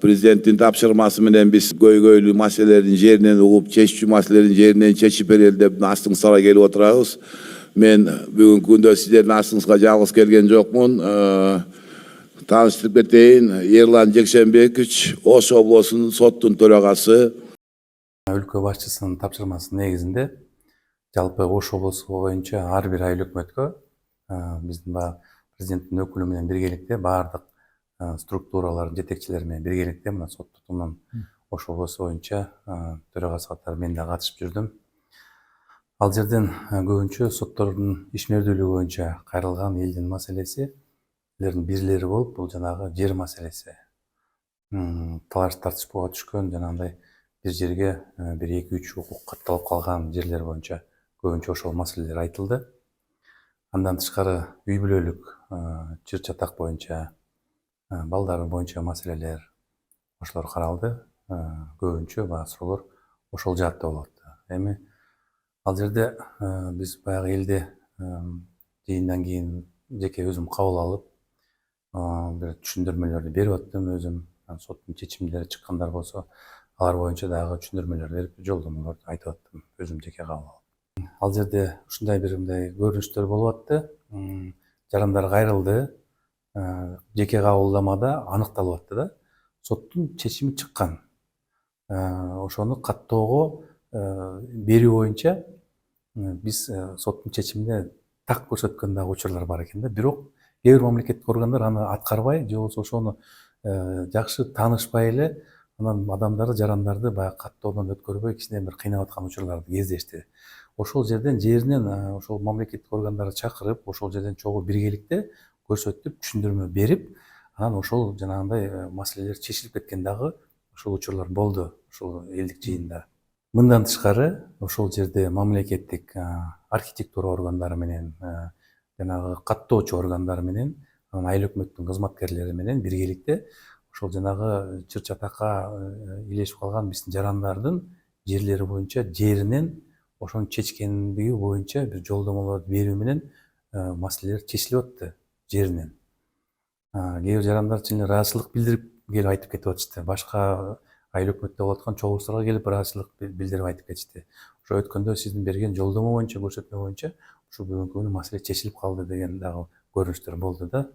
Prezidentin tapşırması menен biz köylü maselelerin jerinden ugup, çeşitçi maselelerin jerinden çeşip bereli dep astyňyza gelip oturabız. Men bugün günde sizlerin astyňyza jalgys gelgen jokmun. Tanıştırıp eteyim. Erlan Jeksenbekiç, Oş oblasının sottun töregasy. Өлкө башчысынын тапшырмасынын негизинде жалпы Ош облусу боюнча ар бир айыл өкмөткө биздин баягы президенттин өкүлү менен биргеликте баардык структуралардын жетекчилери менен биргеликте мына сот тутумунун Ош облусу боюнча төрагасы катары мен да катышып жүрдүм. Ал жерден көбүнчө соттордун ишмердүүлүгү боюнча кайрылган элдин маселесилердин бирлери болуп, бул жанагы жер маселеси. Талаш тартышпага түшкөн жанагындай бир жерге бир 2-3 укук катталып калган жерлер боюнча көбүнчө ошол маселелер айтылды. Андан тышкары үй бүлөлүк чыр чатак боюнча, балдар боюнча маселелер ошолор каралды. Көбүнчө баягы суроолор ошол жаатта болот. Эми ал жерде биз баягы элде жыйындан кийин жеке өзүм кабыл алып, бир түшүндүрмөлөрдү берип аттым өзүм. Соттун чечимдери чыккандар болсо, алар боюнча дагы түшүндүрмөлөр берип, жолдомолорду айтып аттым өзүм жеке кабыл алып. Ал жерде ушундай бир мындай көрүнүштөр болуп атты. Жарандар кайрылды. Жеке кабылдамада аныкталып атты да. Соттун чечими чыккан. Ошону каттоого берүү боюнча биз соттун чечимине так көрсөткөн дагы учурлар бар экен да. Бирок кээ бир мамлекеттик органдар аны аткарбай, же болбосо ошону жакшы таанышпай эле анан адамдарды, жарандарды баягы каттоодон өткөрбөй кичине бир кыйнап аткан учурларды кездешти. Ошол жерден жеринен ошол мамлекеттик органдарды чакырып, ошол жерден чогуу биргеликте көрсөтүп, түшүндүрмө берип, анан ошол жанагындай маселелер чечилип кеткен дагы ошол учурлар болду, ошол элдик жыйында. Мындан тышкары ошол жерде мамлекеттик архитектура органдары менен, жанагы каттоочу органдар менен, анан айыл өкмөттүн кызматкерлери менен биргеликте ошол жанагы чыр чатакка илешип калган биздин жарандардын жерлери боюнча жеринен ошону чечкендиги боюнча бир жолдомолорду берүү менен маселелер чечилип атты жеринен. Кээ бир жарандар чын эле ыраазычылык билдирип келип айтып кетип атышты. Башка айыл өкмөттө болуп аткан чогулуштарга келип ыраазычылык билдирип айтып кетишти. Ошо өткөндө сиздин берген жолдомо боюнча, көрсөтмө боюнча ушу бүгүнкү күнү маселе чечилип калды деген дагы көрүнүштөр болду да.